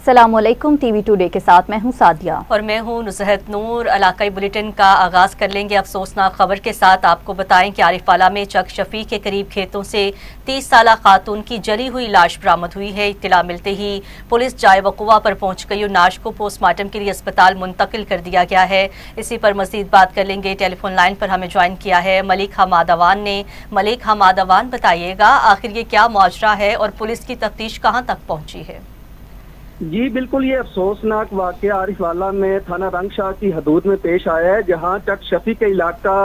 अस्सलामुअलैकुम, TV today के साथ मैं हूं सादिया और मैं हूं नुसरत नूर। इलाकाई बुलेटिन का आगाज कर लेंगे अफसोसनाक खबर के साथ। आपको बताएं कि आरिफवाला में चक शफी के करीब खेतों से 30 साला खातून की जली हुई लाश बरामद हुई है। इत्तला मिलते ही पुलिस जाए वक़ुआ पर पहुंच गई और लाश को पोस्टमार्टम के लिए अस्पताल मुंतकिल कर दिया गया है। इसी पर मजीद बात कर लेंगे। टेलीफोन लाइन पर हमें ज्वाइन किया है मलिक हमाद अवान ने। मलिक हमाद अवान, बताइएगा आखिर ये क्या माजरा है और पुलिस की तफ्तीश कहाँ तक पहुंची है? जी बिल्कुल, ये अफसोसनाक वाक़या आरिफवाला में थाना रंगशाह की हदूद में पेश आया है, जहां चक शफी के इलाका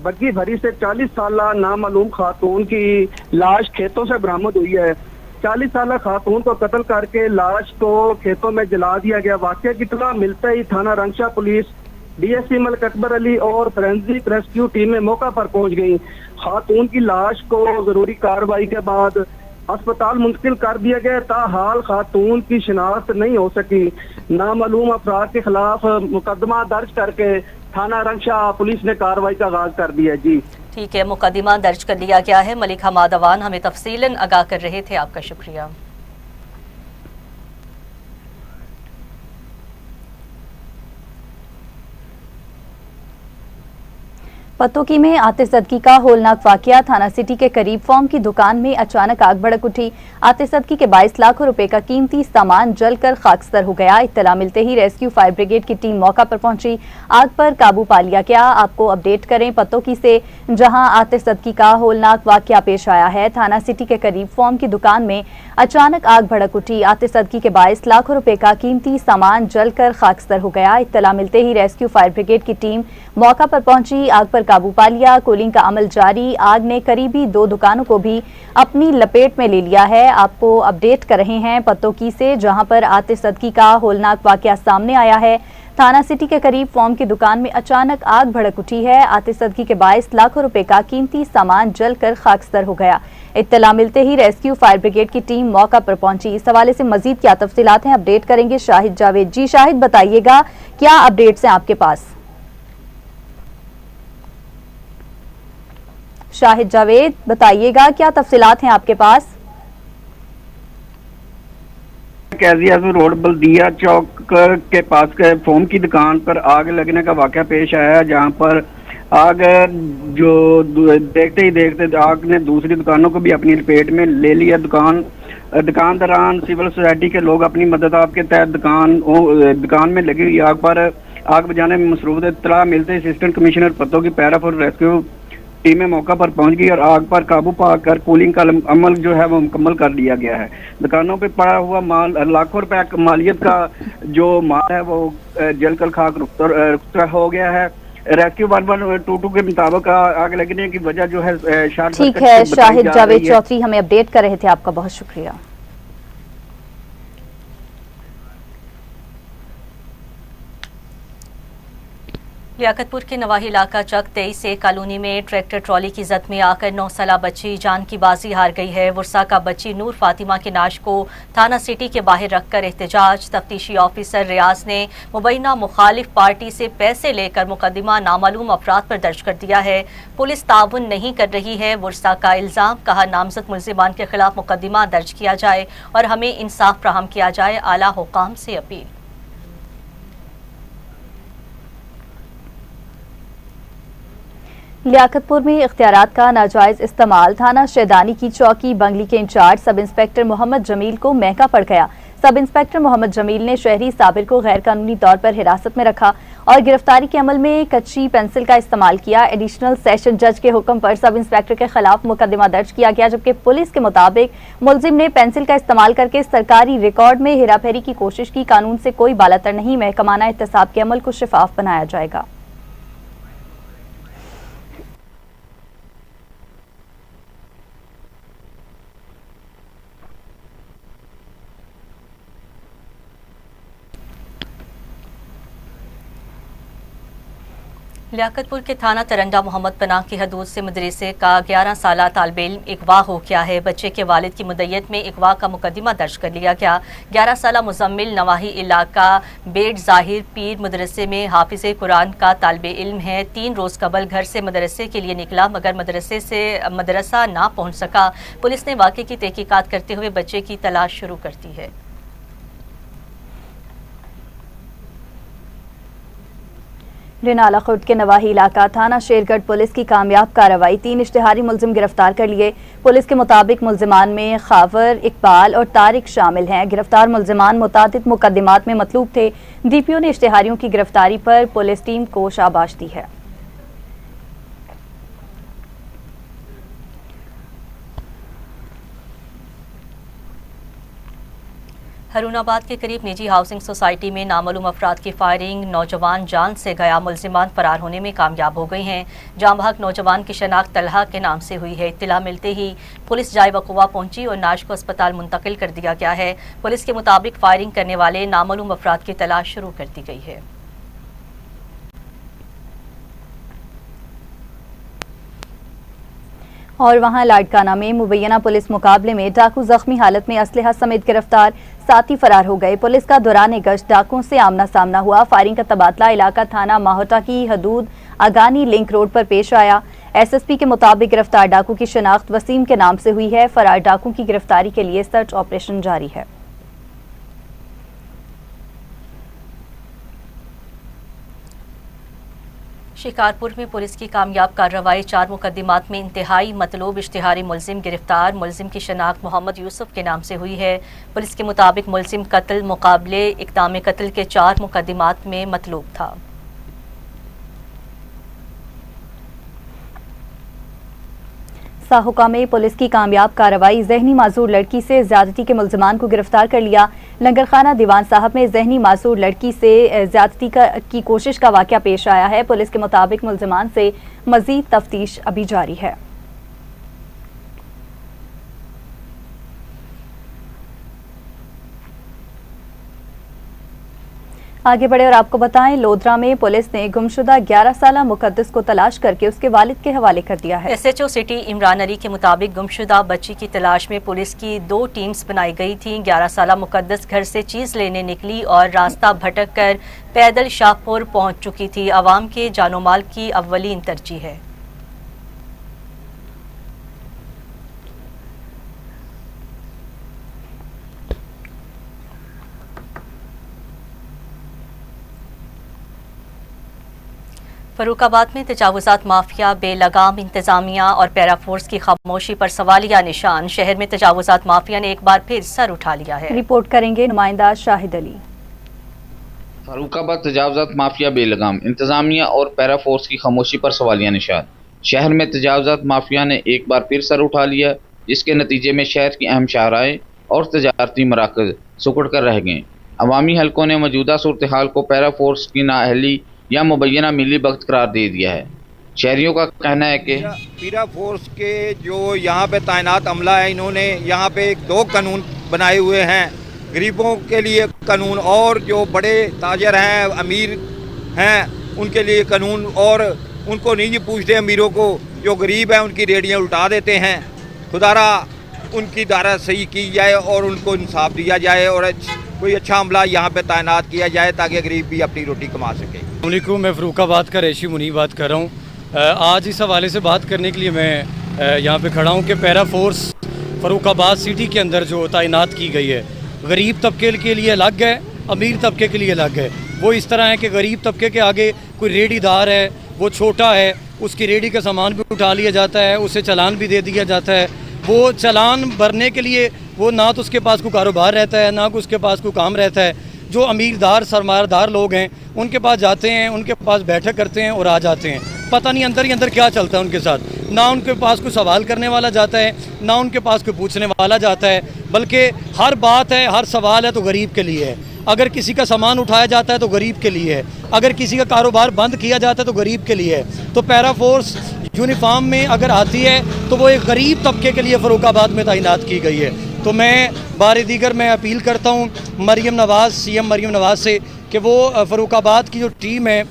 बग्गी भरी से 40 साला नामालूम खातून की लाश खेतों से बरामद हुई है। 40 साला खातून को कत्ल करके लाश को खेतों में जला दिया गया। वाक़या की इत्तला मिलते ही थाना रंगशाह पुलिस, डीएसपी मलिक अकबर अली और फोरेंसिक रेस्क्यू टीमें मौका पर पहुंच गई। खातून की लाश को जरूरी कार्रवाई के बाद अस्पताल मुंतकिल कर दिया गया। ताहाल खातून की शिनाख्त नहीं हो सकी। नामालूम अफराद के खिलाफ मुकदमा दर्ज करके थाना रंगशाह पुलिस ने कार्रवाई का आगाज कर दिया। जी ठीक है, मुकदमा दर्ज कर लिया गया है। मलिक हमाद अवान हमें तफसीलन आगाह कर रहे थे, आपका शुक्रिया। पतोकी में आतिशज़दगी का होलनाक वाकया। थाना सिटी के करीब फॉर्म की दुकान में अचानक आग भड़क उठी। आतिशज़दगी के 22 लाख रुपए का कीमती सामान जलकर खाकसतर हो गया। इत्तला मिलते ही रेस्क्यू फायर ब्रिगेड की टीम मौका पर पहुंची, आग पर काबू पा लिया गया। आपको अपडेट करें पतोकी से, जहां आतिशज़दगी का होलनाक वाकया पेश आया है। थाना सिटी के करीब फॉर्म की दुकान में अचानक आग भड़क उठी। आतिशज़दगी के 22 लाख रुपए का कीमती सामान जलकर खाकसतर हो गया। इत्तला मिलते ही रेस्क्यू फायर ब्रिगेड की टीम मौका पर पहुंची, आग पर काबू पा लिया। कूलिंग का अमल जारी। आग ने करीबी 2 दुकानों को भी अपनी लपेट में ले लिया है। आपको अपडेट कर रहे हैं पतोकी से, जहां पर आतिशज़दगी का होलनाक वाकया सामने आया है। थाना सिटी के करीब फॉर्म की दुकान में अचानक आग भड़क उठी है। आतिशज़दगी के 22 लाख रुपए का कीमती सामान जलकर खाकसतर हो गया। इत्तला मिलते ही रेस्क्यू फायर ब्रिगेड की टीम मौका पर पहुंची। इस हवाले से मजीद क्या तफसीलात हैं, अपडेट करेंगे शाहिद जावेद। जी शाहिद, बताइएगा क्या अपडेट्स हैं आपके पास? शाहिद जावेद, बताइएगा क्या तफसीलात हैं आपके पास? कैजिया रोड बल्दिया चौक के पास के फोम की दुकान पर आग लगने का वाकया पेश आया, जहां पर आग जो देखते ही देखते आग ने दूसरी दुकानों को भी अपनी लपेट में ले लिया। दुकानदारान सिविल सोसाइटी के लोग अपनी मदद आपके तहत दुकान में लगी हुई आग पर आग बुझाने में मसरूफ थे। इत्तला मिलते assistant commissioner Pattoki para for rescue टीमें मौका पर पहुंच गई और आग पर काबू पाकर कूलिंग का अमल जो है वो मुकम्मल कर दिया गया है। दुकानों पे पड़ा हुआ माल, लाखों रुपए मालियत का जो माल है वो जलकर खाक रुख्तर हो गया है। रेस्क्यू 1122 के मुताबिक आग लगने की वजह जो है शॉर्ट ठीक है, शाहिद जावेद चौधरी हमें अपडेट कर रहे थे, आपका बहुत शुक्रिया। लियाकतपुर के नवाही इलाका चक 23 से कॉलोनी में ट्रैक्टर ट्रॉली की जद में आकर 9 साला बच्ची जान की बाजी हार गई है। वुरसा का बच्ची नूर फातिमा के नाश को थाना सिटी के बाहर रखकर एहतजाज। तफ्तीशी ऑफिसर रियाज ने मुबैना मुखालिफ पार्टी से पैसे लेकर मुकदमा नामालूम अफराद पर दर्ज कर दिया है। पुलिस ताउन नहीं कर रही है, वुरसा का इल्जाम। कहा नामजद मुल्जिमान के खिलाफ मुकदमा दर्ज किया जाए और हमें इंसाफ फराहम किया जाए। आला हुकाम से अपील। लियाकतपुर में इख्तियारात का नाजायज इस्तेमाल। थाना शैदानी की चौकी बंगली के in charge sub inspector Mohammad Jameel को महंगा पड़ गया। सब इंस्पेक्टर मोहम्मद जमील ने शहरी साबिर को गैर कानूनी तौर पर हिरासत में रखा और गिरफ्तारी के अमल में कच्ची पेंसिल का इस्तेमाल किया। एडिशनल सेशन जज के हुक्म पर सब इंस्पेक्टर के खिलाफ मुकदमा दर्ज किया गया, जबकि पुलिस के मुताबिक मुलजिम ने पेंसिल का इस्तेमाल करके सरकारी रिकॉर्ड में हेराफेरी की कोशिश की। कानून से कोई बालातर नहीं, महकमाना एहतसाब के अमल को शफाफ बनाया जाएगा। लियाकतपुर के थाना तरंडा मोहम्मद पनाह की हदूद से मदरसे का 11 साला तालिब इल्म अगवा हो गया है। बच्चे के वालिद की मुद्दत में अगवा का मुकदमा दर्ज कर लिया गया। 11 साला मुजम्मिल नवाही इलाका बेट जाहिर पीर मदरसे में हाफिज कुरान का तालिब इल्म है। 3 रोज़ कबल घर से मदरसे के लिए निकला मगर मदरसा ना पहुँच सका। पुलिस ने वाक़े की तहकीकात करते हुए बच्चे की तलाश शुरू कर दी है। रिनाला खुर्द के नवाही इलाका थाना शेरगढ़ पुलिस की कामयाब कार्रवाई, 3 इश्तिहारी मुलजिम गिरफ्तार कर लिए। पुलिस के मुताबिक मुलजिमान में खावर, इकबाल और तारिक शामिल हैं। गिरफ्तार मुलजिमान मुतादिद मुकदमात में मतलूब थे। डीपीओ ने इश्तिहारियों की गिरफ्तारी पर पुलिस टीम को शाबाश दी है। हरूनाबाद के करीब निजी हाउसिंग सोसाइटी में नामालूम अफराद की फायरिंग, नौजवान जान से गया, मुलजिमान फरार होने में कामयाब हो गए हैं। जाम भाग नौजवान की शनाख्त तलहा के नाम से हुई है। इत्तला मिलते ही पुलिस जाए वक़ुवा पहुंची और नाश को अस्पताल मुंतकिल कर दिया गया है। पुलिस के मुताबिक फायरिंग करने वाले नामालूम अफराद की तलाश शुरू कर दी गई है। और वहां लाडकाना में मुबैना पुलिस मुकाबले में डाकू जख्मी हालत में असलहा समेत गिरफ्तार, साथी फरार हो गए। पुलिस का दौरान गश्त डाकुओं से आमना सामना हुआ। फायरिंग का तबादला इलाका थाना माहोटा की हदूद अगानी लिंक रोड पर पेश आया। एसएसपी के मुताबिक गिरफ्तार डाकू की शनाख्त वसीम के नाम से हुई है। फरार डाकू की गिरफ्तारी के लिए सर्च ऑपरेशन जारी है। शिकारपुर में पुलिस की कामयाब कार्रवाई, 4 मुकदमात में इंतहाई मतलूब इश्तिहारी मुलजिम गिरफ्तार। मुलजिम की शनाख्त मोहम्मद यूसुफ के नाम से हुई है। पुलिस के मुताबिक मुलजिम कत्ल मुकाबले इक़दाम कत्ल के 4 मुकदमात में मतलूब था। साहुका में पुलिस की कामयाब कार्रवाई, जहनी माजूर लड़की से ज्यादती के मुलजमान को गिरफ्तार कर लिया। लंगरखाना दीवान साहब में जहनी माजूर लड़की से ज्यादती की कोशिश का वाकया पेश आया है। पुलिस के मुताबिक मुलजमान से मजीद तफ्तीश अभी जारी है। आगे बढ़े और आपको बताएं, लोधरा में पुलिस ने गुमशुदा 11 साला मुकद्दस को तलाश करके उसके वालिद के हवाले कर दिया है। एसएचओ सिटी इमरान अली के मुताबिक गुमशुदा बच्ची की तलाश में पुलिस की 2 टीम्स बनाई गई थी। 11 साला मुकद्दस घर से चीज लेने निकली और रास्ता भटक कर पैदल शाहपुर पहुंच चुकी थी। अवाम के जानो माल की अव्वलीन तरजीह है। फरूखाबाद में तजावुजात माफिया, बेलगाम इंतजामिया और पैराफोर्स की खामोशी पर सवालिया निशान। शहर में तजावुजात माफिया ने एक बार फिर सर उठा लिया है। रिपोर्ट करेंगे नुमाइंदा शाहिद अली। फरूखाबाद तजावुजात माफिया, बेलगाम इंतजामिया और पैराफोर्स की खामोशी पर सवालिया निशान। शहर में तजावुजात माफिया ने एक बार फिर सर उठा लिया, जिसके नतीजे में शहर की अहम शाहराएं और तजारती मराकज़ सुकड़ कर रह गए। अवामी हलकों ने मौजूदा सूरत हाल को पैराफोर्स की नाअहली या मुबैना मिली वक्त करार दे दिया है। शहरियों का कहना है कि पैरा फोर्स के जो यहाँ पे तैनात अमला है, इन्होंने यहाँ पे 2 कानून बनाए हुए हैं, गरीबों के लिए कानून और जो बड़े ताजर हैं, अमीर हैं, उनके लिए कानून। और उनको नहीं पूछते अमीरों को, जो गरीब हैं उनकी रेडियाँ उल्टा देते हैं। खुदारा उनकी दायरा सही की जाए और उनको इंसाफ दिया जाए और कोई अच्छा अमला यहाँ पे तैनात किया जाए ताकि गरीब भी अपनी रोटी कमा सके। मैं फरूखाबाद का रेशी मुनी बात कर रहा हूँ। आज इस हवाले से बात करने के लिए मैं यहाँ पे खड़ा हूँ कि पैरा फोर्स फरूखाबाद सिटी के अंदर जो तैनात की गई है, गरीब तबके के लिए अलग है, अमीर तबके के लिए अलग है। वो इस तरह है कि गरीब तबके के आगे कोई रेडीदार है, वो छोटा है, उसकी रेडी का सामान भी उठा लिया जाता है, उसे चालान भी दे दिया जाता है। वो चालान भरने के लिए वो ना तो उसके पास कोई कारोबार रहता है, ना उसके पास कोई काम रहता है। जो अमीरदार सरमायादार लोग हैं उनके पास जाते हैं, उनके पास बैठक करते हैं और आ जाते हैं। पता नहीं अंदर ही अंदर क्या चलता है उनके साथ। ना उनके पास कोई सवाल करने वाला जाता है, ना उनके पास कोई पूछने वाला जाता है, बल्कि हर बात है, हर सवाल है तो गरीब के लिए है। अगर किसी का सामान उठाया जाता है तो गरीब के लिए है, अगर किसी का कारोबार बंद किया जाता है तो गरीब के लिए है। तो पैरा फोर्स यूनिफॉर्म में अगर आती है तो वो एक गरीब तबके के लिए फरूखाबाद में तैनात की गई है। तो मैं बार दीगर मैं अपील करता हूँ मरियम नवाज़, सीएम मरियम नवाज़ से कि वो फरूखाबाद की जो टीम है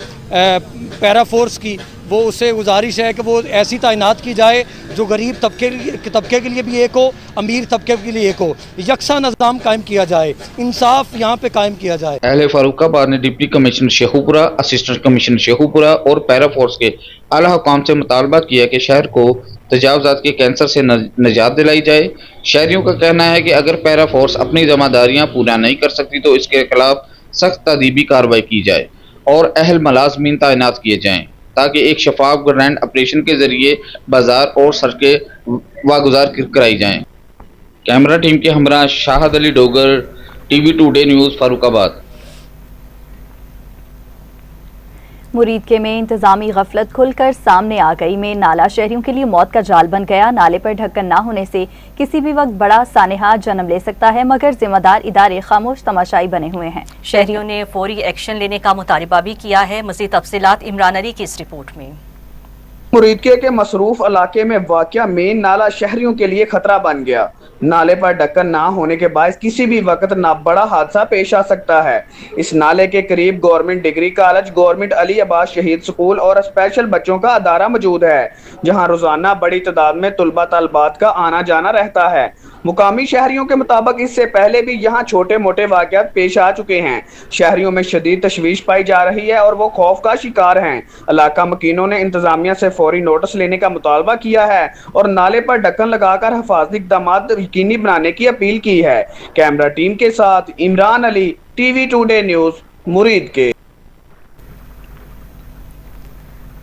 पैरा फोर्स की, वो उससे गुजारिश है कि वो ऐसी तैनात की जाए जो गरीब तबके के लिए भी एक हो, अमीर तबके के लिए एक हो, यकसा निज़ाम कायम किया जाए, इंसाफ यहाँ पे कायम किया जाए। अहले फरूखाबाद ने deputy commissioner Sheikhupura, assistant commissioner Sheikhupura और पैरा फोर्स के आला हुकाम से मुतालबा किया कि शहर को तजावुजात के कैंसर से निजात दिलाई जाए। शहरियों का कहना है कि अगर पैरा फोर्स अपनी जिम्मेदारियां पूरा नहीं कर सकती तो इसके खिलाफ सख्त तदीबी कार्रवाई की जाए। और अहल मुलाज़मीन तैनात किए जाएँ ताकि एक शफाफ ग्रैंड ऑपरेशन के जरिए बाजार और सड़कें वागुजार कराई जाएँ। कैमरा टीम के हमरा Shahid Ali Dogar, TV today news, Farrukhabad. मुरीद के में इंतजामी गफलत खुलकर सामने आ गई। में नाला शहरियों के लिए मौत का जाल बन गया। नाले पर ढक्कन ना होने से किसी भी वक्त बड़ा सानेहा जन्म ले सकता है, मगर जिम्मेदार इदारे खामोश तमाशाई बने हुए हैं। शहरियों ने फौरी एक्शन लेने का मुतालबा भी किया है। मज़ीद तफसीलात इमरान अली की इस रिपोर्ट में। मुरीदके के मसरूफ इलाके में वाक़या मेन नाला शहरियों के लिए खतरा बन गया। नाले पर ढक्कन ना होने के बायस किसी भी वक्त ना बड़ा हादसा पेश आ सकता है। इस नाले के करीब government degree college, government Ali Abbas शहीद स्कूल और स्पेशल बच्चों का अदारा मौजूद है, जहां रोजाना बड़ी तादाद में तुलबा तलबात का आना जाना रहता है। मुकामी शहरियों के मुताबिक इससे पहले भी यहाँ छोटे मोटे वाक़यात पेश आ चुके हैं। शहरियों में शदीद तशवीश पाई जा रही है और वो खौफ का शिकार हैं। इलाका मकीनों ने इंतजामिया से फौरी नोटिस लेने का मुतालबा किया है और नाले पर ढक्कन लगाकर हिफाजती इक़दामात यकीनी बनाने की अपील की है। कैमरा टीम के साथ Imran Ali, TV today news, मुरीद के।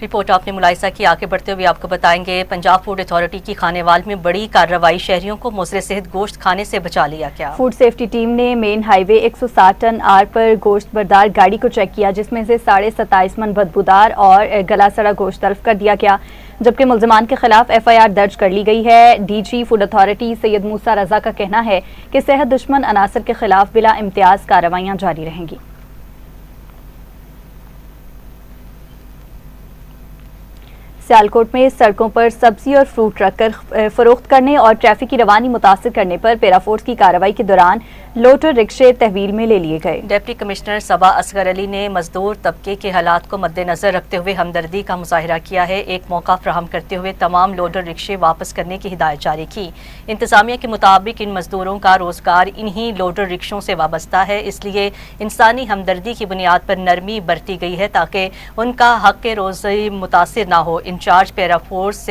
रिपोर्ट आपने मुलाहिजा की। आगे बढ़ते हुए आपको बताएंगे, पंजाब फूड अथॉरिटी की खानेवाल में बड़ी कार्रवाई। शहरियों को मुज़र सेहत गोश्त खाने से बचा लिया। क्या फूड सेफ्टी टीम ने मेन हाईवे 160 टन आर पर गोश्त बरदार गाड़ी को चेक किया, जिसमें से 27.5 मन बदबूदार और गला सड़ा गोश्त तल्फ कर दिया गया, जबकि मुल्ज़िमान के खिलाफ FIR दर्ज कर ली गई है। DG फूड अथॉरिटी सैयद मूसा रजा का कहना है कि सेहत दुश्मन अनासर के खिलाफ बिला इम्तियाज कार्रवाइयाँ जारी रहेंगी। सियालकोट में सड़कों पर सब्जी और फ्रूट रखकर फरोख्त करने और ट्रैफिक की रवानी मुतासिर करने पर पैराफोर्स की कार्रवाई के दौरान लोटर रिक्शे तहवील में ले लिए गए। डिप्टी कमिश्नर सबा असगर अली ने मजदूर तबके के हालात को मद्देनजर रखते हुए हमदर्दी का मुजाहिरा किया है। एक मौका फ्राहम करते हुए तमाम लोडर रिक्शे वापस करने की हिदायत जारी की। इंतजामिया के मुताबिक इन मजदूरों का रोजगार इन्हीं लोडर रिक्शों से वाबस्ता है, इसलिए इंसानी हमदर्दी की बुनियाद पर नरमी बरती गई है ताकि उनका हक रोज़ी मुतासिर ना हो। इंचार्ज पैराफोर्स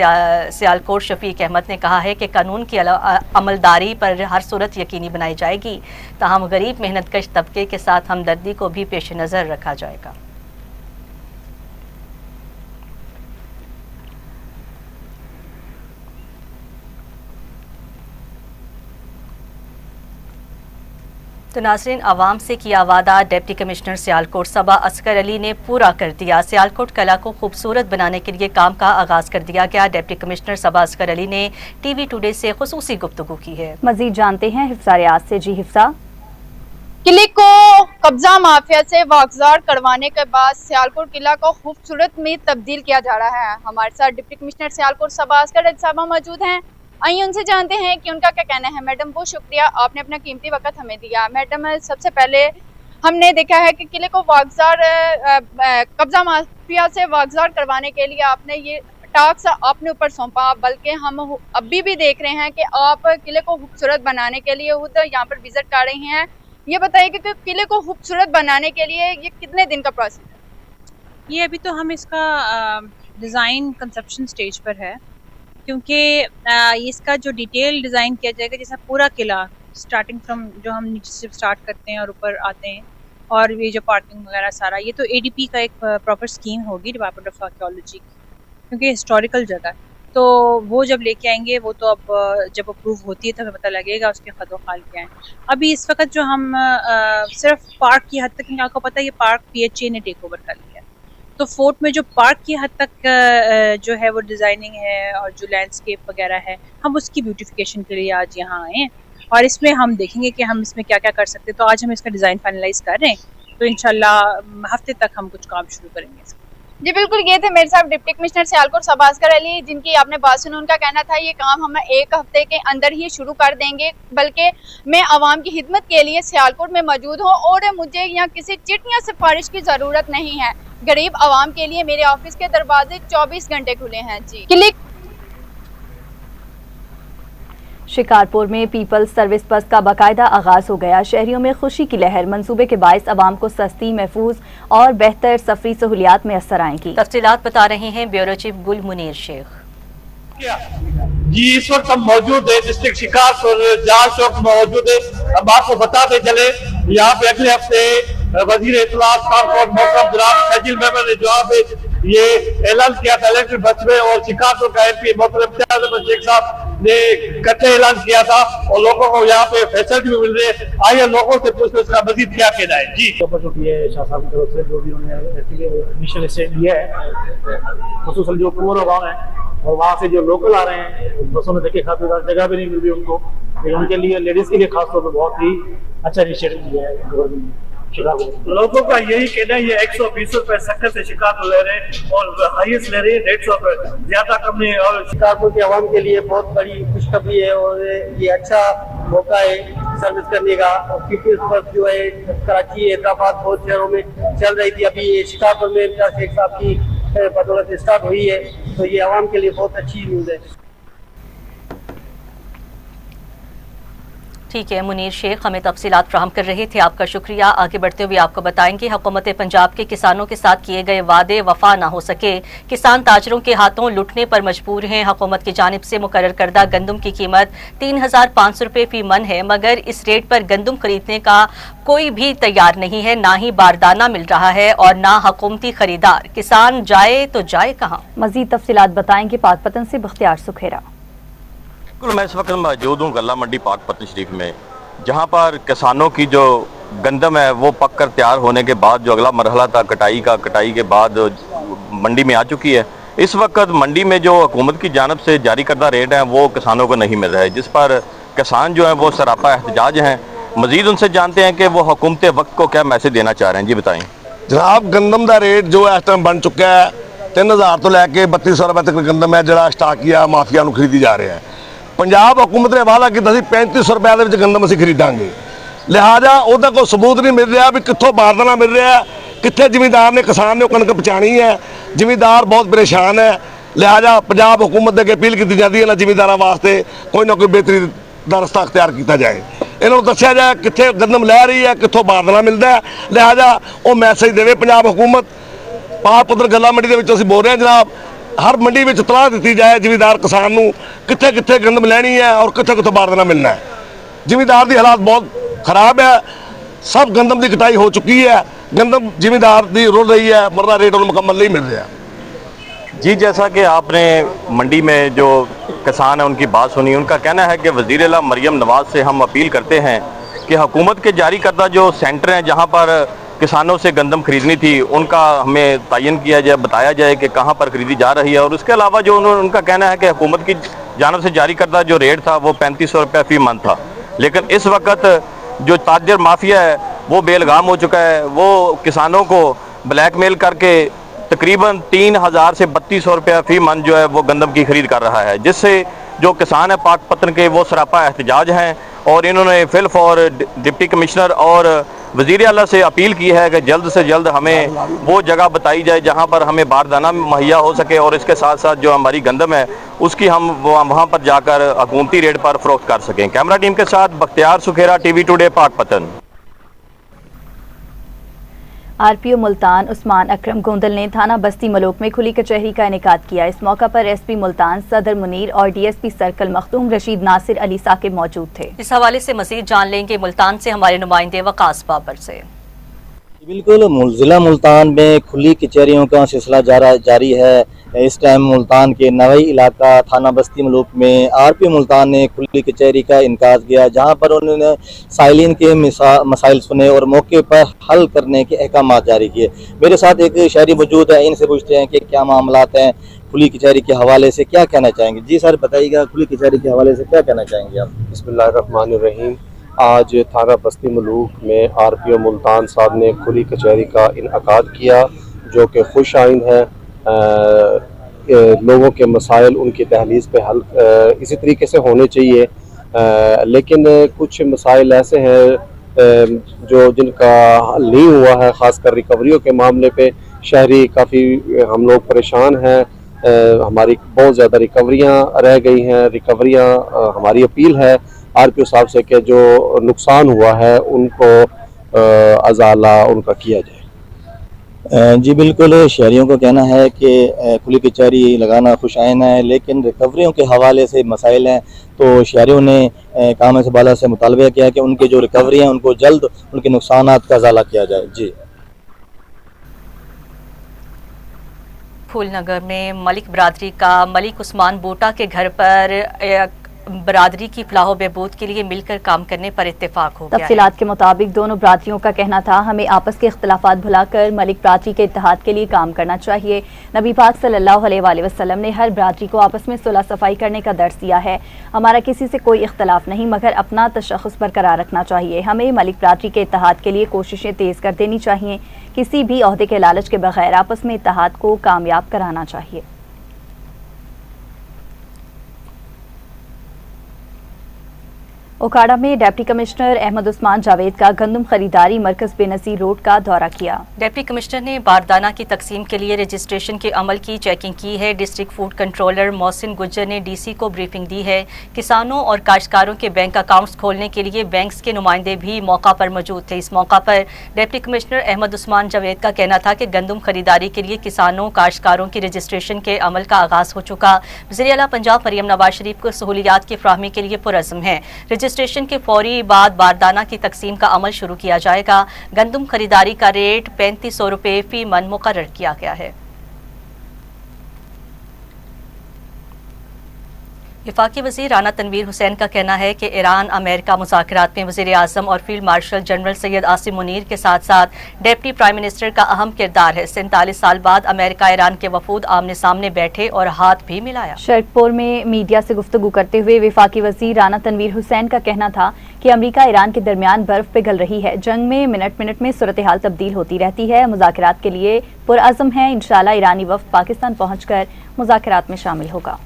सियालकोट शफीक अहमद ने कहा है कि कानून की अमलदारी पर हर सूरत यकीनी बनाई जाएगी, ताहम गरीब मेहनतकश तबके के साथ हमदर्दी को भी पेश नज़र रखा जाएगा। तो नाज़रीन, आवाम से किया वादा डिप्टी कमिश्नर सियालकोट सबा असगर अली ने पूरा कर दिया। सियालकोट कला को खूबसूरत बनाने के लिए काम का आगाज़ कर दिया गया। डिप्टी कमिश्नर सबा असगर अली ने टीवी टुडे से खुसूसी गुफ्तगू की है। मजीद जानते हैं हिफ्सा रियाज से। जी हिफ्सा। किले को कब्जा माफिया से वागजार करवाने के बाद सियालकोट किला को खूबसूरत में तब्दील किया जा रहा है। हमारे साथ डिप्टी कमिश्नर सियालकोट सबा असगर अली साहब मौजूद हैं। आइए उनसे जानते हैं कि उनका क्या कहना है। मैडम, बहुत शुक्रिया, आपने अपना कीमती वक्त हमें दिया। मैडम, सबसे पहले हमने देखा है कि किले को वागजार कब्जा माफिया से वागजार करवाने के लिए आपने ये टास्क अपने ऊपर सौंपा, बल्कि हम अभी भी देख रहे हैं कि आप किले को खूबसूरत बनाने के लिए खुद यहाँ पर विजिट कर रही हैं। ये बताइए कि किले को खूबसूरत बनाने के लिए ये कितने दिन का प्रोसेस है? ये अभी तो हम इसका डिज़ाइन कंसेप्शन स्टेज पर है, क्योंकि इसका जो डिटेल डिज़ाइन किया जाएगा, जैसा पूरा किला स्टार्टिंग फ्रॉम जो हम नीचे से स्टार्ट करते हैं और ऊपर आते हैं, और ये जो पार्किंग वगैरह सारा, ये तो ADP का एक प्रॉपर स्कीम होगी, डिपार्टमेंट ऑफ आर्कियोलॉजी की, क्योंकि हिस्टोरिकल जगह है। तो वो जब लेके आएंगे, वो तो अब जब अप्रूव होती है तो हमें पता लगेगा उसके खदो खाल क्या है। अभी इस वक्त जो हम सिर्फ पार्क की हद तक, क्योंकि आपको पता है ये पार्क PHA ने टेक ओवर कर लिया, तो फोर्ट में जो पार्क की हद तक जो है वो डिज़ाइनिंग है और जो लैंडस्केप वगैरह है, हम उसकी ब्यूटिफिकेशन के लिए आज यहाँ आए हैं और इसमें हम देखेंगे कि हम इसमें क्या क्या कर सकते हैं। तो आज हम इसका डिज़ाइन फाइनलाइज कर रहे हैं, तो इंशाल्लाह हफ्ते तक हम कुछ काम शुरू करेंगे। जी बिल्कुल, ये थे मेरे साथ डिप्टी कमिश्नर सियालकोट सबा असगर अली, जिनकी आपने बात सुनी। उनका कहना था ये काम हम 1 हफ्ते के अंदर ही शुरू कर देंगे, बल्कि मैं आवाम की खिदमत के लिए सियालकोट में मौजूद हूँ और मुझे यहाँ किसी चिट या सिफारिश की ज़रूरत नहीं है। गरीब आवाम के लिए मेरे ऑफिस के दरवाजे 24 घंटे खुले हैं। जी। शिकारपुर में पीपल्स सर्विस बस का बाकायदा आगाज हो गया। शहरियों में खुशी की लहर। मंसूबे के बायस आवाम को सस्ती, महफूज और बेहतर सफरी सहूलियात में असर आएंगी। तफसीलात बता रहे हैं ब्यूरो चीफ गुल मुनीर शेख। जी, इस वक्त हम मौजूद है डिस्ट्रिक्ट शिकारपुर, जहाँ चौक मौजूद है। अब आपको बताते चले, यहाँ पे अगले हफ्ते वजीर इत्तलात ट्रांसपोर्ट मोहतरम जनाब फैजिल मेमन ने जहाँ पे ये ऐलान किया था इलेक्ट्रिक बस में, और शिकारपुर का MP मोहतरम इम्तियाज अहमद शेख साहब ने इकट्ठे ऐलान किया था और लोगों को यहाँ पे फैसिलिटी भी मिल रही है। आइए लोगों से पूछते इसका मजीद क्या कहना है। जी अपॉर्चुनिटी है शाह साहब की तरफ से, जो भी उन्होंने इनिशियल स्टेज लिया है, खुसूसन जो पूरा गाँव है और वहाँ से जो लोकल आ रहे हैं बसों में देखे खातिर जगह भी नहीं मिल रही उनको, लेकिन उनके लिए लेडीज के लिए खासतौर पर बहुत ही अच्छा इनिशिएटिव लिया है गवर्नमेंट ने। लोगों का यही कहना है, ये 120 रुपए सख्त से शिकारपुर ले रहे हैं और हाईएस्ट ले रहे हैं 150 रुपए, ज्यादा कम नहीं। और शिकारपुर के आवाम के लिए बहुत बड़ी खुशखबरी है और ये अच्छा मौका है सर्विस करने का। और पीपल्स बस जो है कराची हैदराबाद बहुत शहरों में चल रही थी, अभी ये शिकारपुर में इम्तियाज शेख साहब की बदौलत स्टार्ट हुई है, तो ये आवाम के लिए बहुत अच्छी न्यूज़ है। ठीक है, मुनीर शेख हमें तफसीलात फ्राहम कर रहे थे, आपका शुक्रिया। आगे बढ़ते हुए आपको बताएंगे, हुकूमत पंजाब के किसानों के साथ किए गए वादे वफा ना हो सके, किसान ताजरों के हाथों लुटने पर मजबूर हैं। हुकूमत की जानिब से मुकर्रर करदा गंदम की कीमत 3500 रुपये फी मन है, मगर इस रेट पर गंदम खरीदने का कोई भी तैयार नहीं है, ना ही बारदाना मिल रहा है और ना हुकूमती खरीदार। किसान जाए तो जाए कहाँ? मजीद तफसीलात बताएंगे पाकपतन से बख्तियार सुखेरा। बिल्कुल, मैं इस वक्त मौजूद हूँ गल्ला मंडी पाकपतन शरीफ में, जहाँ पर किसानों की जो गंदम है वो पक कर तैयार होने के बाद जो अगला मरहला था कटाई का, कटाई के बाद मंडी में आ चुकी है। इस वक्त मंडी में जो हुकूमत की जानिब से जारी करदा रेट है वो किसानों को नहीं मिल रहा है, जिस पर किसान जो है वो सरापा एहतजाज हैं। मजीद उनसे जानते हैं कि वो हुकूमत वक्त को क्या मैसेज देना चाह रहे हैं। जी बताएँ जनाब। गंदम का रेट जो इस टाइम बन चुका है 3000 तो लैके 3200 रुपये तक गंदम है जो स्टाकिया माफिया को खरीदी जा रहे हैं। पंजाब हुकूमत ने वादा किया 3500 रुपये के गंदम असीं खरीदांगे, लिहाजा उसका कोई सबूत नहीं मिल रहा भी कितों बारदाना मिल रहा है, कितने जिमीदार ने किसान ने कणक पहुँचानी है। जिमीदार बहुत परेशान है, लिहाजा पंजाब हुकूमत अगे अपील की जाती है ना जिमीदारों वास्ते कोई ना कोई बेहतरी का रस्ता अख्तियार किया जाए, इन्होंने दस्या जाए कितने गंदम लै रही है, कितों बारदाना मिलता है। लिहाजा वो मैसेज देवे पंजाब हुकूमत। पाकपतन गल्ला मंडी के असीं बोल रहे हैं जनाब, हर मंडी में इतलाह दी जाए जिमीदार किसान को कितने कितने गंदम लैनी है और कितने कितों बारदाना मिलना है। जिमीदार की हालात बहुत खराब है, सब गंदम की कटाई हो चुकी है, गंदम जिमीदार की रुल रही है, मरदा रेट उन्हें मुकम्मल नहीं मिल रहा। जी जैसा कि आपने मंडी में जो किसान है उनकी बात सुनी, उनका कहना है कि वज़ीर आला मरियम नवाज से हम अपील करते हैं कि हुकूमत के जारी करदा जो सेंटर हैं जहाँ पर किसानों से गंदम खरीदनी थी उनका हमें तयन किया जाए, बताया जाए कि कहाँ पर खरीदी जा रही है। और उसके अलावा जो उनका कहना है कि हुकूमत की जानिब से जारी करदा जो रेट था वो 3500 रुपये फी मन था, लेकिन इस वक्त जो ताजर माफिया है वो बेलगाम हो चुका है। वो किसानों को ब्लैकमेल करके तकरीबन 3000 से 3200 रुपये फी मन जो है वो गंदम की खरीद कर रहा है, जिससे जो किसान है पाकपतन के वो सरापा एहतजाज हैं। और इन्होंने फिल्फ और डिप्टी कमिश्नर और वज़ीर आला से अपील की है कि जल्द से जल्द हमें वो जगह बताई जाए जहां पर हमें बारदाना मुहैया हो सके और इसके साथ साथ जो हमारी गंदम है उसकी हम वहां पर जाकर हुकूमती रेट पर फरोख्त कर सकें। कैमरा टीम के साथ Bakhtiar Sukhera, TV today Pakpattan. RPO Multan Usman Akram Gondal ने थाना बस्ती मलोक में खुली कचहरी का इनेकाद किया। इस मौका पर SP मुल्तान सदर मुनीर और DSP सर्कल मखदूम रशीद नासिर अली साकिब मौजूद थे। इस हवाले से मजीद जान लेंगे मुल्तान से हमारे नुमाइंदे वकास बाबर से। बिल्कुल, ज़िला मुल्तान में खुली कचहरियों का सिलसिला जारी है। इस टाइम मुल्तान के नवई इलाका थाना बस्ती मलूक में RPO मुल्तान ने खुली कचहरी का इनकाज किया, जहां पर उन्होंने साइलिन के मसाइल सुने और मौके पर हल करने के अहकाम जारी किए। मेरे साथ एक शहरी मौजूद है, इनसे पूछते हैं कि क्या मामलात हैं, खुली कचहरी के हवाले से क्या कहना चाहेंगे। जी सर बताइएगा, खुली कचहरी के हवाले से क्या कहना चाहेंगे आप। बिस्मिल्लाहिर्रहमानिर्रहीम। आज थाना बस्ती मलूक में RPO मुल्तान साहब ने खुली कचहरी का इनकाद किया, जो कि खुश आइंद है। लोगों के मसाइल उनकी दहलीज पे हल इसी तरीके से होने चाहिए, लेकिन कुछ मसाइल ऐसे हैं जो जिनका हल नहीं हुआ है, ख़ासकर रिकवरियों के मामले पे शहरी काफ़ी हम लोग परेशान हैं। हमारी बहुत ज़्यादा रिकवरियाँ रह गई हैं। रिकवरियाँ हमारी अपील है RPO साहब से कि जो नुकसान हुआ है उनको अजाला उनका किया जाए। जी बिल्कुल, शहरियों को कहना है कि खुली कचहरी लगाना खुशाइन है, लेकिन रिकवरियों के हवाले से मसाइल हैं। तो शहरियों ने काम से बाला से मुतालबा किया कि उनकी जो रिकवरी है उनको जल्द उनके नुकसानात का इजाला किया जाए। जी। फूलनगर में मलिक बरादरी का मलिक उस्मान बूटा के घर पर बरादरी की फलाह बहबूद के लिए मिलकर काम करने पर इत्तेफाक हो गया। तफसीलात के मुताबिक दोनों बरादरियों का कहना था, हमें आपस के इख्तलाफात भुलाकर मलिक बरादरी के इत्तेहाद के लिए काम करना चाहिए। नबी पाक सल्लल्लाहु अलैहि वसल्लम ने हर बरादरी को आपस में सुलह सफाई करने का दर्स दिया है। हमारा किसी से कोई इख्तलाफ नहीं, मगर अपना तशख़्ख़ुस बरकरार रखना चाहिए। हमें मलिक बरादरी के इत्तेहाद के लिए कोशिशें तेज़ कर देनी चाहिए। किसी भी ओहदे के लालच के बगैर आपस में इत्तेहाद को कामयाब कराना चाहिए। ओकाड़ा में डिप्टी कमिश्नर अहमद उस्मान जावेद का गंदम खरीदारी मरकज बेनज़ीर रोड का दौरा किया। डिप्टी कमिश्नर ने बारदाना की तकसीम के लिए रजिस्ट्रेशन के अमल की चेकिंग की है। District food controller Mohsin Gujjar ने डीसी को ब्रीफिंग दी है। किसानों और काश्तकारों के बैंक अकाउंट्स खोलने के लिए बैंक्स के नुमाइंदे भी मौका पर मौजूद थे। इस मौका पर डिप्टी कमिश्नर अहमद उस्मान जावेद का कहना था कि गंदम खरीदारी के लिए किसानों काश्तकारों की रजिस्ट्रेशन के अमल का आगाज हो चुका। वज़ीर आला पंजाब मरियम नवाज शरीफ को सहूलियात की फराहमी के लिए पुरअज़्म है। रजिस्ट्रेशन के फौरी बाद बारदाना की तकसीम का अमल शुरू किया जाएगा। गंदम खरीदारी का रेट 3500 रुपये फी मन मुकर्रर किया गया है। वफाकी वज़ीर राना तनवीर हुसैन का कहना है कि ईरान अमेरिका मुज़ाकरात में वज़ीर आज़म और field marshal general Syed Asim Munir के साथ साथ डिप्टी प्राइम मिनिस्टर का अहम किरदार है। 47 साल बाद अमेरिका ईरान के वफूद आमने सामने बैठे और हाथ भी मिलाया। शरकपुर में मीडिया से गुफ्तगू करते हुए वफाकी वज़ीर राना तनवीर हुसैन का कहना था कि अमेरिका ईरान के दरमियान बर्फ पिघल रही है। जंग में मिनट मिनट में सूरत हाल तब्दील होती रहती है। मुज़ाकरात के लिए पुरअज़्म है। इंशाअल्लाह ईरानी वफ़द पाकिस्तान पहुँचकर मुज़ाकरात में शामिल होगा।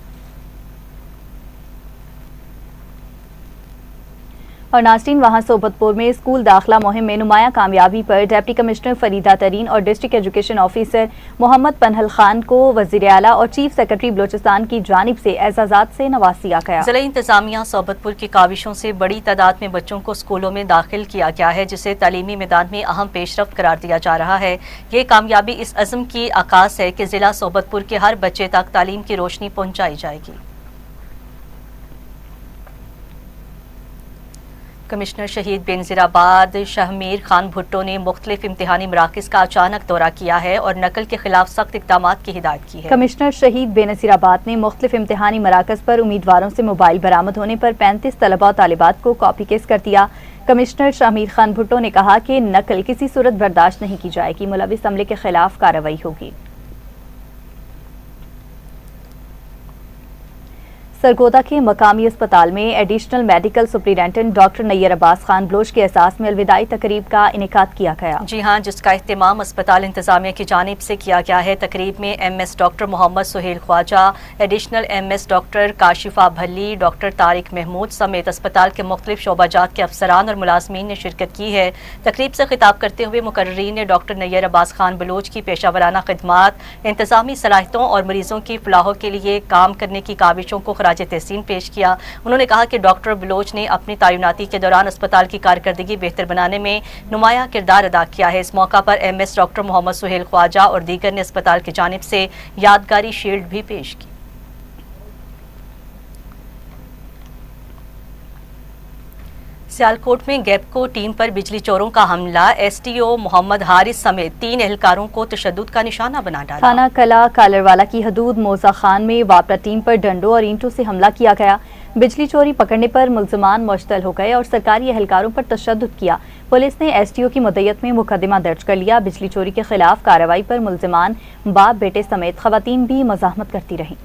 और नाज़रीन, वहाँ सोबतपुर में स्कूल दाखिला मुहिम में नुमाया कामयाबी पर डिप्टी कमिश्नर फरीदा तरीन और district education officer Mohammad Panhal Khan को वज़ीर आला और चीफ सेक्रेटरी बलोचिस्तान की जानिब से एजाज़ात से नवाजा गया। ज़िला इंतजामिया सोबतपुर की काविशों से बड़ी तादाद में बच्चों को स्कूलों में दाखिल किया गया है, जिसे तालीमी मैदान में अहम पेशरफ्त करार दिया जा रहा है। ये कामयाबी इस अज़्म की आकाश है कि ज़िला सोबतपुर के हर बच्चे तक तालीम की रोशनी पहुँचाई जाएगी। कमिश्नर शहीद बेनज़ीराबाद शाहमीर खान भुट्टो ने मुख्तलिफ इम्तिहानी मराकिज़ का अचानक दौरा किया है और नकल के खिलाफ सख्त इक़दामात की हिदायत की है। कमिश्नर शहीद बेनज़ीराबाद ने मुख्तलिफ इम्तिहानी मराकज़ पर उम्मीदवारों से मोबाइल बरामद होने पर 35 तलबा और तालिबात को कॉपी केस कर दिया। कमिश्नर शाहमीर खान भुट्टो ने कहा कि नकल किसी सूरत बर्दाश्त नहीं की जाएगी। मुलविस अमले के खिलाफ कार्रवाई होगी। सरगोदा के मकामी अस्पताल में additional medical superintendent doctor Nayyar Abbas Khan Baloch के एहसास में अलविदाई तकरीब का इनेकाद किया गया। जी हाँ, जिसका इह्तिमाम अस्पताल इंतजामिया की जानिब से किया गया है। तकरीब में MS doctor Mohammad Suhail Khawaja, additional MS doctor Kashifa Bhalli, doctor Tariq Mahmood समेत अस्पताल के मुख्तलिफ शोबाजात के अफसरान और मुलाजमीन ने शिरकत की है। तकरीब से खिताब करते हुए मुकर्रीन ने डॉक्टर नैयर अब्बास खान बलोच की पेशावराना खिदमात, इंतजामी सलाहियतों और मरीजों की फलाह के लिए काम करने की काविशों को तहसीन पेश किया। उन्होंने कहा कि डॉक्टर बलोच ने अपनी तैनाती के दौरान अस्पताल की कारकर्दगी बेहतर बनाने में नुमाया किरदार अदा किया है। इस मौका पर MS डॉक्टर मोहम्मद सुहेल ख्वाजा और दीगर ने अस्पताल की जानिब से यादगारी शील्ड भी पेश की। सियालकोट में गैपको टीम पर बिजली चोरों का हमला, STO मोहम्मद हारिस समेत 3 एहलकारों को तशद्दुद का निशाना बना डाला। थाना कला कालरवाला की हदूद मौजा खान में वापरा टीम पर डंडों और ईंटों से हमला किया गया। बिजली चोरी पकड़ने पर मुल्ज़िमान मुश्तल हो गए और सरकारी एहलकारों पर तशद्दुद किया। पुलिस ने STO की मुद्दत में मुकदमा दर्ज कर लिया। बिजली चोरी के खिलाफ कार्रवाई पर मुल्ज़िमान बाप बेटे समेत खवातीन भी मज़ाहमत करती रहीं।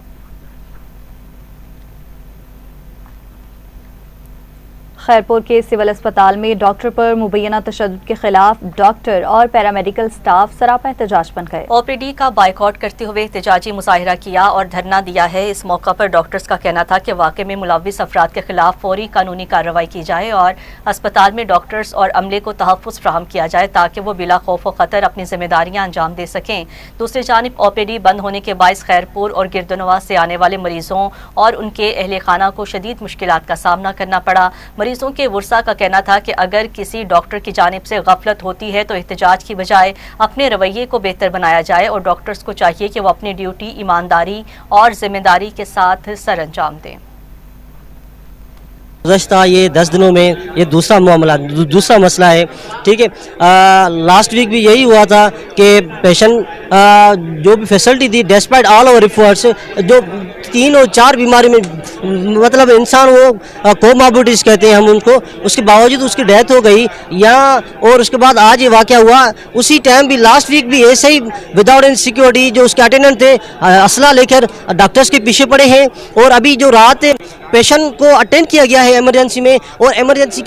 खैरपुर के सिविल अस्पताल में डॉक्टर पर मुबैना तशद्दुद के खिलाफ डॉक्टर और पैरामेडिकल स्टाफ सरापा एहतजाज बन गए। OPD का बाइकआउट करते हुए एहतजाजी मुजाहिरा किया और धरना दिया है। इस मौका पर डॉक्टर्स का कहना था कि वाक़े में मुलव्विस अफराद के खिलाफ फौरी कानूनी कार्रवाई की जाए और अस्पताल में डॉक्टर्स और अमले को तहफ़्फ़ुज़ फ्राहम किया जाए ताकि वो बिला खौफ व ख़तर अपनी जिम्मेदारियाँ अंजाम दे सकें। दूसरी जानिब OPD बंद होने के बायस खैरपुर और गिरदनवा से आने वाले मरीजों और उनके अहले खाना को शदीद मुश्किलात का सामना करना पड़ा। मरीजों मरीजों के वर्सा का कहना था कि अगर किसी डॉक्टर की जानिब से गफलत होती है तो एहतजाज की बजाय अपने रवैये को बेहतर बनाया जाए और डॉक्टर्स को चाहिए कि वो अपनी ड्यूटी ईमानदारी और जिम्मेदारी के साथ सर अंजाम दें। गुज़श्ता ये 10 दिनों में ये दूसरा मसला है, ठीक है। लास्ट वीक भी यही हुआ था कि पेशेंट जो भी फैसिलिटी थी डिस्पाइट ऑल आवर एफर्ट्स, जो 3 और 4 बीमारी में मतलब इंसान वो कोमॉर्बिडिटीज कहते हैं हम उनको, उसके बावजूद उसकी डेथ हो गई यहाँ। और उसके बाद आज ये वाक़या हुआ, उसी टाइम भी लास्ट वीक भी ऐसे ही विदाउट एनी सिक्योरिटी जो उसके अटेंडेंट थे असला लेकर डॉक्टर्स के पीछे पड़े हैं। और अभी जो रात पेशेंट को अटेंड किया गया है इमरजेंसी में, और इमरजेंसी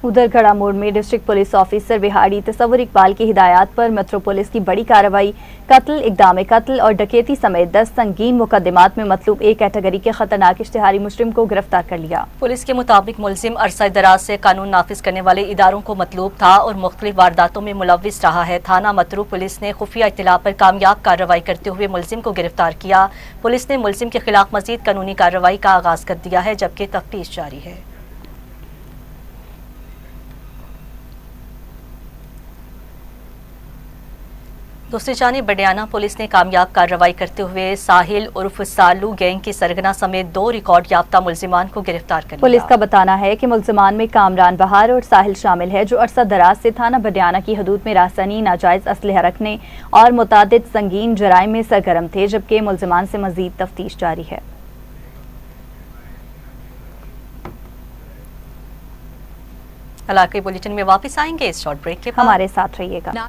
उधर घड़ा मोड़ में डिस्ट्रिक्ट पुलिस ऑफिसर बिहाड़ी तसव्वुर इकबाल की हिदायत पर मेट्रो पुलिस की बड़ी कार्रवाई, कत्ल, इक़दाम कत्ल और डकैती समेत 10 संगीन मुकदमात में मतलूब एक कैटेगरी के खतरनाक इश्तिहारी मुजरिम को गिरफ्तार कर लिया। पुलिस के मुताबिक मुलजिम अरसा दराज से कानून नाफिज करने वाले इदारों को मतलूब था और मुख्तलिफ वारदातों में मुलव्विस रहा है। थाना मतरू पुलिस ने खुफिया इत्तला पर कामयाब कार्रवाई करते हुए मुलजिम को गिरफ्तार किया। पुलिस ने मुलजिम के खिलाफ मजीद कानूनी कार्रवाई का आगाज कर दिया है, जबकि तफ्तीश जारी है। दूसरी जानिब बडियाना पुलिस ने कामयाब कार्रवाई करते हुए साहिल उर्फ सालू गैंग की सरगना समेत 2 रिकॉर्ड याफ्ता मुलजिमान को गिरफ्तार कर लिया। पुलिस का बताना है कि मुलजिमान में कामरान बहार और साहिल शामिल है, जो अरसा दराज से थाना बडियाना की हदूद में रासनी, नाजायज असलहा रखने और मुतादिद संगीन जराइम में सरगर्म थे, जबकि मुलजिमान से मजीद तफ्तीश जारी है। इलाके बुलेटिन में वापस आएंगे इस शॉर्ट ब्रेक के बाद, हमारे साथ रहिएगा।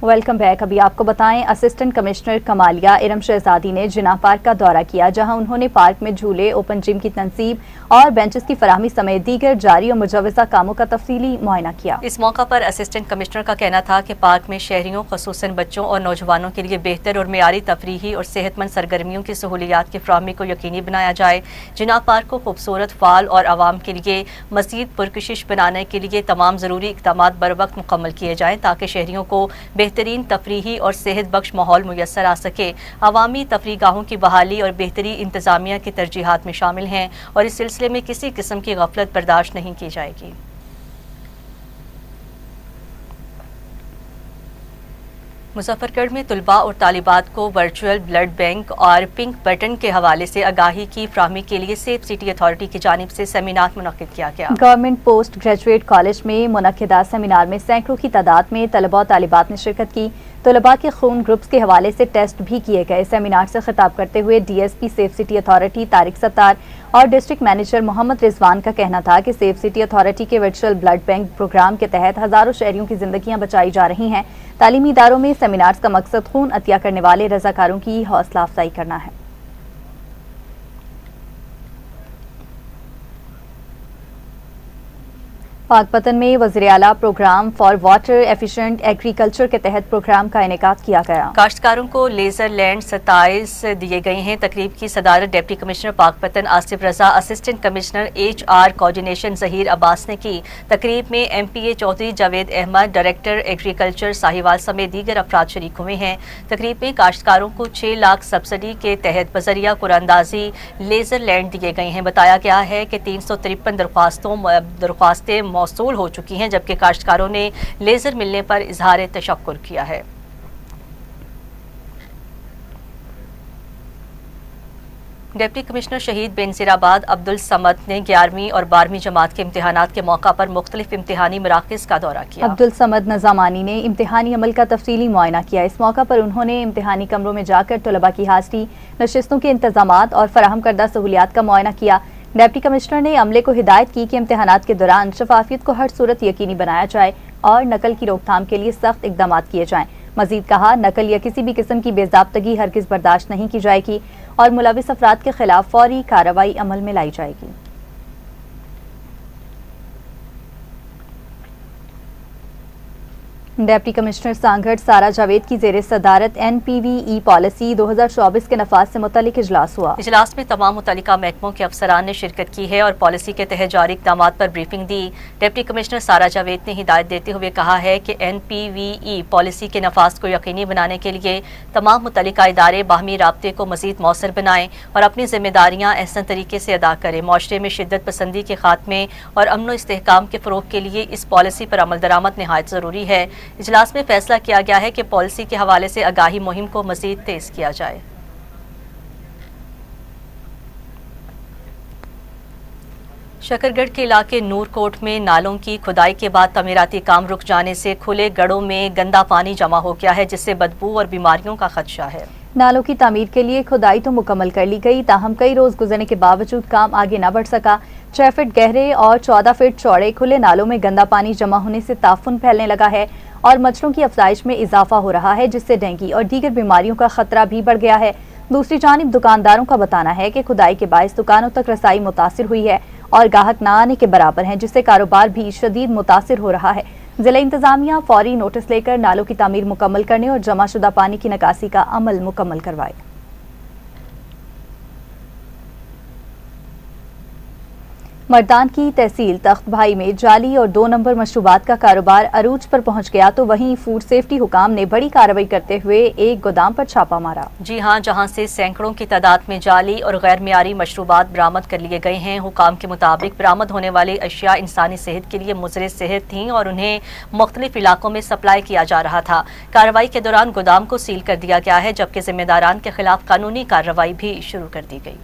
Welcome back. अभी आपको बताएं, असिस्टेंट कमिश्नर कमालिया इरम शहजादी ने जिना पार्क का दौरा किया, जहां उन्होंने पार्क में झूले, ओपन जिम की तनसीब और बेंचेस की फराहमी समेत दीगर जारी और मुजव्वज़ा कामों का तफसीली मुआयना किया। इस मौका पर असिस्टेंट कमिश्नर का कहना था कि पार्क में शहरियों, खुसूसन बच्चों और नौजवानों के लिए बेहतर और मेयारी तफरीही और सेहतमंद सरगर्मियों की सहूलियात की फराहमी को यकीनी बनाया जाए। जिना पार्क को खूबसूरत, फाल और आवाम के लिए मज़ीद पुरकशिश बनाने के लिए तमाम ज़रूरी इक़दामात बर वक्त मुकम्मल किए जाएँ, ताकि शहरियों को बेहतरीन तफरीही और सेहत बख्श माहौल मुयस्सर आ सके। अवामी तफरी गाहों की बहाली और बेहतरी इंतजामिया की तरजीहात में शामिल हैं और इस सिलसिले में किसी किस्म की गफलत बर्दाश्त नहीं की जाएगी। मुजफ्फरगढ़ में तुलबा और तालिबात को वर्चुअल ब्लड बैंक और पिंक बटन के हवाले से आगाही की फराहमी के लिए सेफ सिटी अथॉरिटी की जानिब से सेमिनार मुनक्किद किया गया। गवर्नमेंट पोस्ट ग्रेजुएट कॉलेज में मुनक्किदा सेमिनार में सैकड़ों की तादाद में तलबा और तालिबात ने शिरकत की। तलबा के खून ग्रुप्स के हवाले से टेस्ट भी किए गए। सेमिनार से खिताब करते हुए DSP safe city authority Tariq Sattar और डिस्ट्रिक्ट मैनेजर मोहम्मद रिजवान का कहना था कि सेफ सिटी अथॉरिटी के वर्चुअल ब्लड बैंक प्रोग्राम के तहत हजारों शहरियों की जिंदगियां बचाई जा रही हैं। तालीमी इदारों में सेमिनार्स का मकसद खून अतिया करने वाले रजाकारों की हौसला अफजाई करना है। पाकपतन में वज़ीर आला programme for water efficient agriculture के तहत प्रोग्राम का इनेकाद किया गया। काश्तकारों को लेजर लैंड 27 दिए गए हैं। तकरीब की सदारत deputy commissioner Pakpattan Asif Raza, assistant commissioner HR coordination Zaheer Abbas ने की। तकरीब में MPA Chaudhry Javed Ahmad, director agriculture Sahiwal समेत दीगर अफराद शरीक हुए हैं। तकरीब में काश्तकारों को 6 लाख सब्सिडी के तहत बजरिया कुरानंदाजी लेजर लैंड दिए गए हैं। बताया गया है कि 353 दरख्वास्तें मौसूल हो चुकी हैं, जबकि काश्तकारों ने लेजर मिलने पर इजहार तशक्कुर किया है। डिप्टी कमिश्नर शहीद बेनजीराबाद अब्दुल समद ने 11वीं और 12वीं जमात के इम्तिहानात के मौका पर मुख्तलिफ इम्तिहानी मराकज़ का दौरा किया। अब्दुल समद नज़ामानी ने इम्तिहानी अमल का तफसीली मुआयना किया। इस मौका पर उन्होंने इम्तिहानी कमरों में जाकर तलबा की हाजिरी, नशिस्तों के इंतजामात और फराहम करदा सहूलियात का मुआयना किया। डिप्टी कमिश्नर ने अमले को हिदायत की कि इम्तिहानात के दौरान शफाफियत को हर सूरत यकीनी बनाया जाए और नकल की रोकथाम के लिए सख्त इकदाम किए जाएं। मजीद कहा, नकल या किसी भी किस्म की बेज़ाब्तगी हरगिज़ बर्दाश्त नहीं की जाएगी और मुलविस अफराद के खिलाफ फौरी कार्रवाई अमल में लाई जाएगी। डिप्टी कमिश्नर सांगड़ सारा जावेद की जेर सदारत NPVE पॉलिसी 2024 के नफाज से मुतालिक इजलास हुआ। इजलास में तमाम मुतल्लिका महकमों के अफसरान ने शिरकत की है और पॉलिसी के तहत जारी इक़दाम पर ब्रीफिंग दी। डिप्टी कमिश्नर सारा जावेद ने हिदायत देते हुए कहा है कि NPVE पॉलिसी के नफाज को यकीनी बनाने के लिए तमाम मुतल्लिका इदारे बाहमी राब्ते को मज़ीद मौसर बनाएं और अपनी जिम्मेदारियाँ अहसन तरीके से अदा करें। माशरे में शिद्दत पसंदी के खात्मे और अमन व इस्तेहकाम के फ़रोग़ के लिए इस पॉलिसी पर अमल दरामद नहायत ज़रूरी है। इजलास में फैसला किया गया है कि पॉलिसी के हवाले से आगाही मुहिम को मज़ीद तेज़ किया जाए। शकरगढ़ के इलाके नूरकोट में नालों की खुदाई के बाद तमीराती काम रुक जाने से खुले गढ़ों में गंदा पानी जमा हो गया है, जिससे बदबू और बीमारियों का खदशा है। नालों की तामीर के लिए खुदाई तो मुकम्मल कर ली गई, ताहम कई रोज गुजरने के बावजूद काम आगे न बढ़ सका। 6 फीट गहरे और 14 फीट चौड़े खुले नालों में गंदा पानी जमा होने से ताफुन फैलने लगा है और मच्छरों की अफजाइश में इजाफा हो रहा है, जिससे डेंगू और दीगर बीमारियों का खतरा भी बढ़ गया है। दूसरी जानिब दुकानदारों का बताना है कि खुदाई के बायस दुकानों तक रसाई मुतासिर हुई है और गाहक न आने के बराबर हैं, जिससे कारोबार भी शदीद मुतासिर हो रहा है। जिला इंतजामिया फौरी नोटिस लेकर नालों की तामीर मुकम्मल करने और जमाशुदा पानी की निकासी का अमल मुकम्मल करवाए। मर्दान की तहसील तख्त भाई में जाली और 2 नंबर मशरूबात का कारोबार अरूज पर पहुंच गया, तो वहीं फूड सेफ्टी हुकाम ने बड़ी कार्रवाई करते हुए एक गोदाम पर छापा मारा। जी हां, जहां से सैकड़ों की तादाद में जाली और गैर मियारी मशरूबात बरामद कर लिए गए हैं। हुकाम के मुताबिक बरामद होने वाली अशिया इंसानी सेहत के लिए मुज़र सेहत थीं और उन्हें मुख्तलिफ इलाकों में सप्लाई किया जा रहा था। कार्रवाई के दौरान गोदाम को सील कर दिया गया है, जबकि जिम्मेदारान के खिलाफ कानूनी कार्रवाई भी शुरू कर दी गई।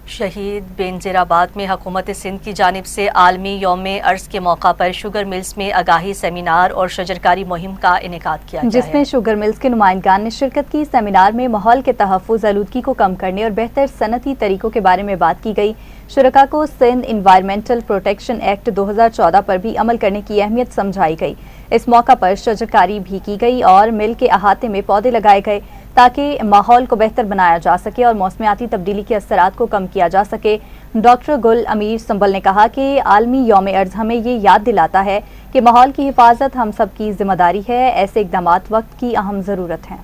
शहीद बेनज़ीराबाद में हुकूमत सिंध की जानिब से आलमी यौम अर्ज़ के मौका पर शुगर मिल्स में आगाही सेमिनार और शजरकारी मुहिम का इनेकाद किया गया, जिसमें शुगर मिल्स के नुमाइंदान ने शिरकत की। सेमिनार में माहौल के तहफ़्फ़ुज़, आलूदगी को कम करने और बेहतर सनती तरीकों के बारे में बात की गई। शुरका को सिंध इन्वायरमेंटल प्रोटेक्शन एक्ट 2014 पर भी अमल करने की अहमियत समझाई गई। इस मौका पर शजरकारी भी की गई और मिल के अहाते में पौधे लगाए गए ताकि माहौल को बेहतर बनाया जा सके और मौसमियाती तब्दीली के असरात को कम किया जा सके। डॉक्टर गुल अमीर संबल ने कहा कि आलमी यौम अर्ज़ हमें ये याद दिलाता है कि माहौल की हिफाजत हम सब की जिम्मेदारी है। ऐसे इक़दामात वक्त की अहम ज़रूरत हैं।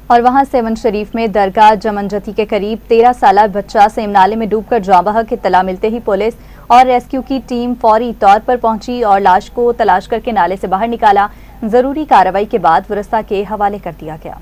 और वहां सेवन शरीफ में दरगाह जमनजती के करीब 13 साला बच्चा सेम नाले में डूबकर जाँ बहक। इत्तला मिलते ही पुलिस और रेस्क्यू की टीम फौरी तौर पर पहुंची और लाश को तलाश करके नाले से बाहर निकाला। जरूरी कार्रवाई के बाद वरसा के हवाले कर दिया गया।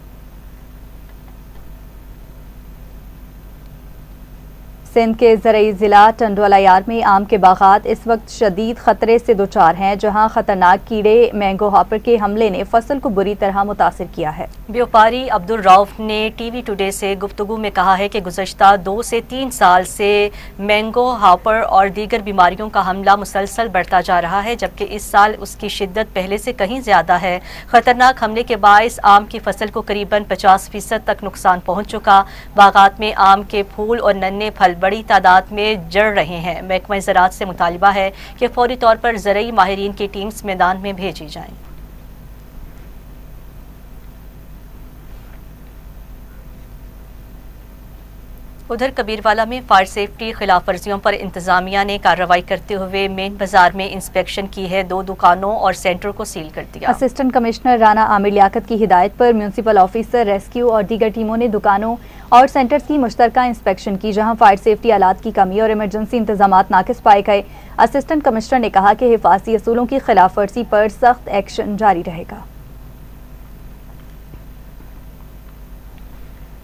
सिंध के ज़रई ज़िला टंडवालायार में आम के बागात इस वक्त शदीद खतरे से दोचार हैं, जहां खतरनाक कीड़े मैंगो हॉपर के हमले ने फसल को बुरी तरह मुतासिर किया है। व्यापारी अब्दुल रऊफ ने टीवी टुडे से गुफ्तगू में कहा है कि गुज़श्ता 2 से 3 साल से मैंगो हॉपर और दीगर बीमारियों का हमला मुसलसल बढ़ता जा रहा है, जबकि इस साल उसकी शिद्दत पहले से कहीं ज्यादा है। खतरनाक हमले के बायस आम की फसल को करीबन 50% तक नुकसान पहुंच चुका। बागात में आम के फूल और नन्हे फल बड़ी तादाद में जड़ रहे हैं। महकमा ज़राअत से मुतालिबा है कि फौरी तौर पर ज़रई माहिरीन की टीम्स मैदान में भेजी जाएं। उधर कबीरवाला में फायर सेफ्टी खिलाफ वर्जियों पर इंतजामिया ने कार्रवाई करते हुए मेन बाजार में इंस्पेक्शन की है। 2 दुकानों और सेंटर को सील कर दिया। असिस्टेंट कमिश्नर राना आमिर लियाकत की हिदायत पर म्यूनसिपल ऑफिसर, रेस्क्यू और दीगर टीमों ने दुकानों और सेंटर्स की मुश्तरका इंस्पेक्शन की, जहां फायर सेफ्टी आलात की कमी और इमरजेंसी इंतजामात नाकिस पाए गए। असिस्टेंट कमिश्नर ने कहा कि हिफाजती असूलों की खिलाफ वर्जी पर सख्त एक्शन जारी रहेगा।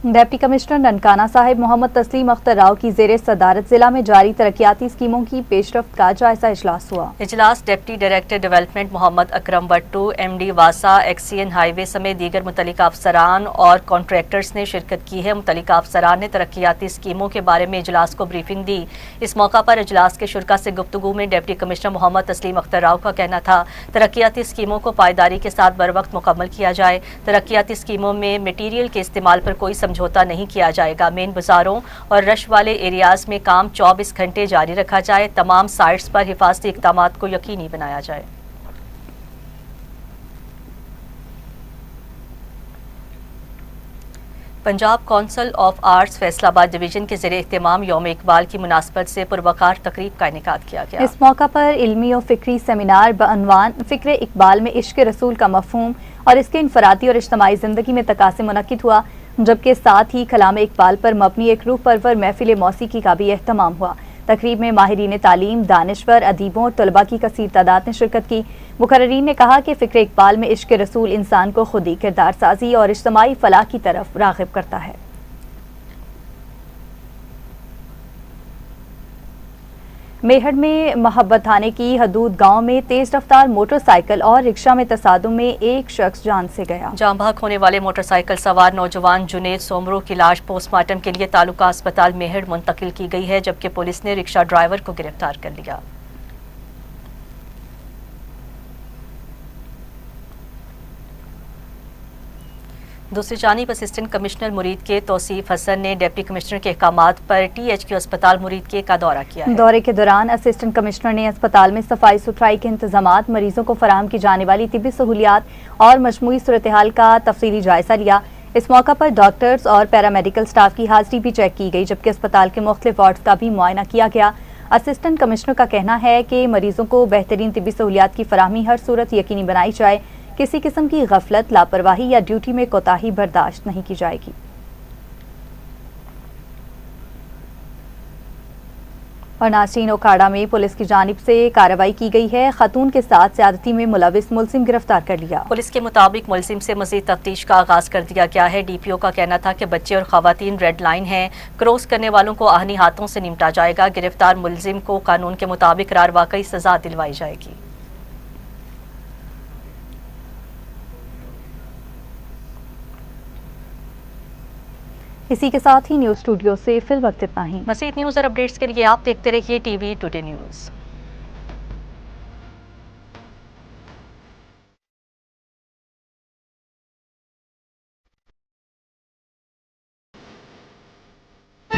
डिप्टी कमिश्नर ननकाना साहिब मोहम्मद तस्लीम अख्तर राव की जेर सदारत जिला में जारी तरक्याती स्कीमों की पेशरफ्त का जायजा इजलास हुआ। इजलास deputy director development Mohammad Akram Wattoo, MD वासा, एक्सीएन हाईवे समेत दीगर मुतल्लिका अफसरान और कॉन्ट्रैक्टर्स ने शिरकत की है। मुतल्लिका अफसरान ने तरक्याती स्कीमों के बारे में इजलास को ब्रीफिंग दी। इस मौका पर इजलास के शुरका से गुफ्तगू में डिप्टी कमिश्नर मोहम्मद तस्लीम अख्तर राव का कहना था, तरक्याती स्कीमों को पायदारी के साथ बर वक्त मुकम्मल किया जाए। तरक्याती स्कीमों में मटीरियल के इस्तेमाल पर कोई समझौता नहीं किया जाएगा। मेन बाजारों और रश वाले एरियाज में काम 24 घंटे जारी रखा जाए। तमाम साइट्स पर हिफाजती इक़दामात को यकीनी बनाया जाए। Punjab council of arts Faisalabad division के ज़रिए इख्तिमाम यौम इकबाल की मुनासबत से पुरवकार तकरीब का इनेकाद किया गया। इस मौका पर इल्मी और फ़िक्री सेमिनार बअनवान फ़िक्र इकबाल में इश्क रसूल का मफ़हूम और इसके इनफरादी और इज्तमाई ज़िंदगी में तकासे मुनक्किद हुआ, जबकि साथ ही कलाम इकबाल पर मबनी एक रूह परवर महफिल मौसीकी का भी एहतमाम हुआ। तकरीब में माहिरीन तालीम, दानिश्वर, अदीबों और तलबा की कसीर तादाद ने शिरकत की। मुकर्रीन ने कहा कि फ़िक्र इकबाल में इश्क रसूल इंसान को खुदी किरदार साजी और इज्तमाई फलाह की तरफ राग़िब करता है। मेहड़ में मोहब्बत थाने की हदूद गांव में तेज रफ्तार मोटरसाइकिल और रिक्शा में तसादुम में एक शख्स जान से गया। जान बहक होने वाले मोटरसाइकिल सवार नौजवान जुनेद सोमरो की लाश पोस्टमार्टम के लिए तालुका अस्पताल मेहड़ मुंतकिल की गई है, जबकि पुलिस ने रिक्शा ड्राइवर को गिरफ्तार कर लिया। दूसरी जानिब असिस्टेंट कमिश्नर मुरीद के तौसीफ हसन ने डिप्टी कमिश्नर के अहकामात पर THQ अस्पताल मुरीद के का दौरा किया है। दौरे के दौरान असिस्टेंट कमिश्नर ने अस्पताल में सफाई सुथराई के इंतजामात, मरीजों को फराहम की जाने वाली तिब्बी सहूलियात और मजमूई सूरत हाल का तफसीली जायजा लिया। इस मौका पर डॉक्टर्स और पैरामेडिकल स्टाफ की हाजिरी भी चेक की गई, जबकि अस्पताल के मुख्तलिफ वार्ड्स का भी मुआयना किया गया। असिस्टेंट कमिश्नर का कहना है कि मरीजों को बेहतरीन तिब्बी सहूलियात की फराहमी हर सूरत यकीनी बनाई जाए। किसी किस्म की गफलत, लापरवाही या ड्यूटी में कोताही बर्दाश्त नहीं की जाएगी। और नाज़रीन, ओकाड़ा में पुलिस की जानिब से कार्रवाई की गई है। खातून के साथ ज्यादती में मुलविस मुलजिम गिरफ्तार कर लिया। पुलिस के मुताबिक मुलजिम से मजीद तफ्तीश का आगाज कर दिया गया है। DPO का कहना था कि बच्चे और खवातीन रेड लाइन हैं, क्रॉस करने वालों को आहनी हाथों से निपटा जाएगा। गिरफ्तार मुलजिम को कानून के मुताबिक वाकई सजा दिलवाई जाएगी। इसी के साथ ही न्यूज़ स्टूडियो से फिल वक्त इतना ही। मज़ीद न्यूज़ और अपडेट्स के लिए आप देखते रहिए TV टुडे न्यूज़।